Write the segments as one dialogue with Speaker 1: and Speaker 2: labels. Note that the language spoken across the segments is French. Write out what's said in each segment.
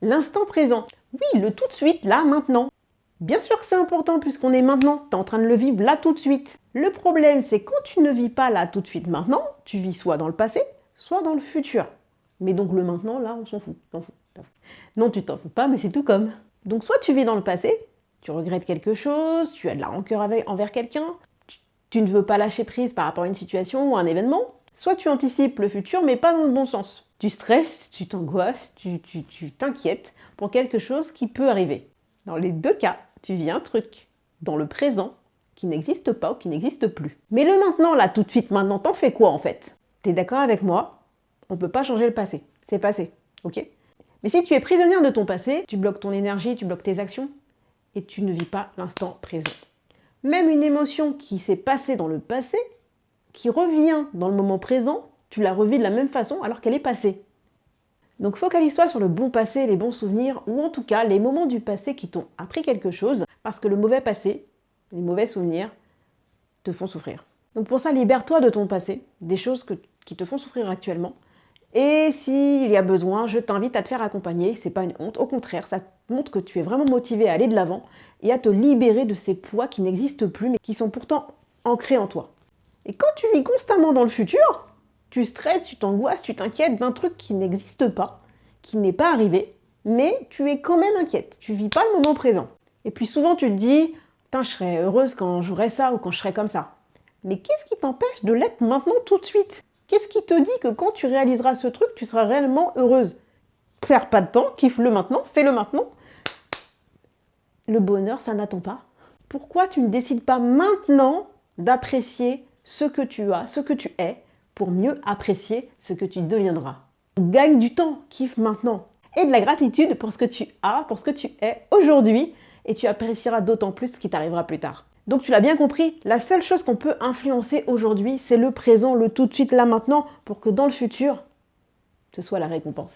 Speaker 1: L'instant présent. Oui, le tout de suite, là, maintenant. Bien sûr que c'est important puisqu'on est maintenant. Tu es en train de le vivre là tout de suite. Le problème, c'est quand tu ne vis pas là tout de suite maintenant, tu vis soit dans le passé, soit dans le futur. Mais donc le maintenant, là, on s'en fout. T'en fous. Non, tu t'en fous pas, mais c'est tout comme. Donc soit tu vis dans le passé, tu regrettes quelque chose, tu as de la rancœur envers quelqu'un, tu ne veux pas lâcher prise par rapport à une situation ou à un événement, soit tu anticipes le futur, mais pas dans le bon sens. Tu stresses, tu t'angoisses, tu t'inquiètes pour quelque chose qui peut arriver. Dans les deux cas, tu vis un truc dans le présent qui n'existe pas ou qui n'existe plus. Mais le maintenant, là, tout de suite, maintenant, t'en fais quoi en fait? T'es d'accord avec moi? On ne peut pas changer le passé. C'est passé, ok? Mais si tu es prisonnière de ton passé, tu bloques ton énergie, tu bloques tes actions et tu ne vis pas l'instant présent. Même une émotion qui s'est passée dans le passé, qui revient dans le moment présent, tu la revis de la même façon alors qu'elle est passée. Donc focalise-toi sur le bon passé, les bons souvenirs, ou en tout cas les moments du passé qui t'ont appris quelque chose, parce que le mauvais passé, les mauvais souvenirs, te font souffrir. Donc pour ça, libère-toi de ton passé, des choses qui te font souffrir actuellement. Et s'il y a besoin, je t'invite à te faire accompagner, c'est pas une honte, au contraire, ça montre que tu es vraiment motivé à aller de l'avant et à te libérer de ces poids qui n'existent plus, mais qui sont pourtant ancrés en toi. Et quand tu vis constamment dans le futur, tu stresses, tu t'angoisses, tu t'inquiètes d'un truc qui n'existe pas, qui n'est pas arrivé, mais tu es quand même inquiète. Tu vis pas le moment présent. Et puis souvent tu te dis, putain, je serais heureuse quand j'aurais ça ou quand je serais comme ça. Mais qu'est-ce qui t'empêche de l'être maintenant tout de suite? Qu'est-ce qui te dit que quand tu réaliseras ce truc, tu seras réellement heureuse? Perds pas de temps, kiffe-le maintenant, fais-le maintenant. Le bonheur, ça n'attend pas. Pourquoi tu ne décides pas maintenant d'apprécier ce que tu as, ce que tu es, pour mieux apprécier ce que tu deviendras? Gagne du temps, kiffe maintenant. Et de la gratitude pour ce que tu as, pour ce que tu es aujourd'hui, et tu apprécieras d'autant plus ce qui t'arrivera plus tard. Donc tu l'as bien compris, la seule chose qu'on peut influencer aujourd'hui, c'est le présent, le tout de suite, là maintenant, pour que dans le futur, ce soit la récompense.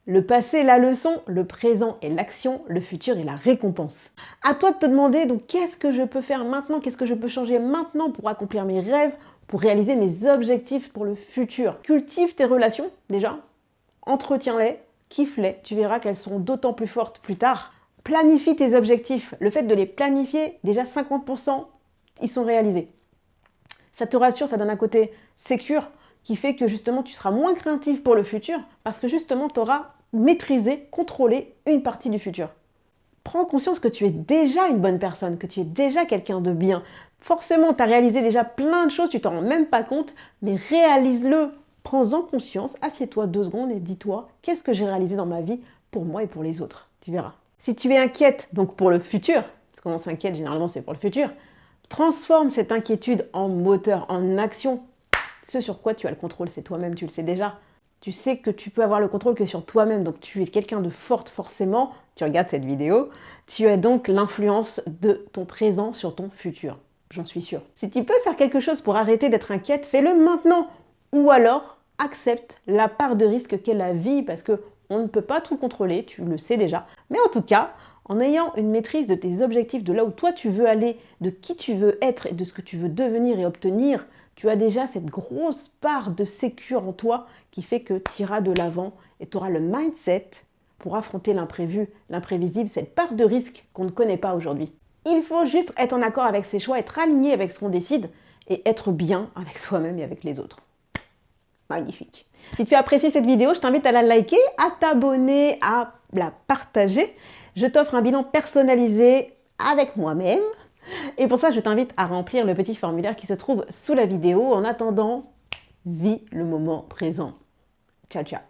Speaker 1: Le passé est la leçon, le présent est l'action, le futur est la récompense. À toi de te demander, donc qu'est-ce que je peux faire maintenant, qu'est-ce que je peux changer maintenant pour accomplir mes rêves, pour réaliser mes objectifs pour le futur. Cultive tes relations déjà, entretiens-les, kiffe-les, tu verras qu'elles seront d'autant plus fortes plus tard. Planifie tes objectifs. Le fait de les planifier, déjà 50%, ils sont réalisés. Ça te rassure, ça donne un côté sécure qui fait que justement tu seras moins craintif pour le futur parce que justement tu auras maîtrisé, contrôlé une partie du futur. Prends conscience que tu es déjà une bonne personne, que tu es déjà quelqu'un de bien. Forcément, tu as réalisé déjà plein de choses, tu t'en rends même pas compte, mais réalise-le. Prends-en conscience, assieds-toi 2 secondes et dis-toi, qu'est-ce que j'ai réalisé dans ma vie pour moi et pour les autres? Tu verras. Si tu es inquiète, donc pour le futur, parce qu'on s'inquiète généralement c'est pour le futur, transforme cette inquiétude en moteur, en action. Ce sur quoi tu as le contrôle, c'est toi-même, tu le sais déjà. Tu sais que tu peux avoir le contrôle que sur toi-même, donc tu es quelqu'un de forte forcément, tu regardes cette vidéo, tu as donc l'influence de ton présent sur ton futur, j'en suis sûre. Si tu peux faire quelque chose pour arrêter d'être inquiète, fais-le maintenant, ou alors accepte la part de risque qu'est la vie, parce que on ne peut pas tout contrôler, tu le sais déjà, mais en tout cas, en ayant une maîtrise de tes objectifs, de là où toi tu veux aller, de qui tu veux être et de ce que tu veux devenir et obtenir, tu as déjà cette grosse part de sécurité en toi qui fait que tu iras de l'avant et tu auras le mindset pour affronter l'imprévu, l'imprévisible, cette part de risque qu'on ne connaît pas aujourd'hui. Il faut juste être en accord avec ses choix, être aligné avec ce qu'on décide et être bien avec soi-même et avec les autres. Magnifique. Si tu as apprécié cette vidéo, je t'invite à la liker, à t'abonner, à la partager. Je t'offre un bilan personnalisé avec moi-même. Et pour ça, je t'invite à remplir le petit formulaire qui se trouve sous la vidéo. En attendant, vis le moment présent. Ciao, ciao.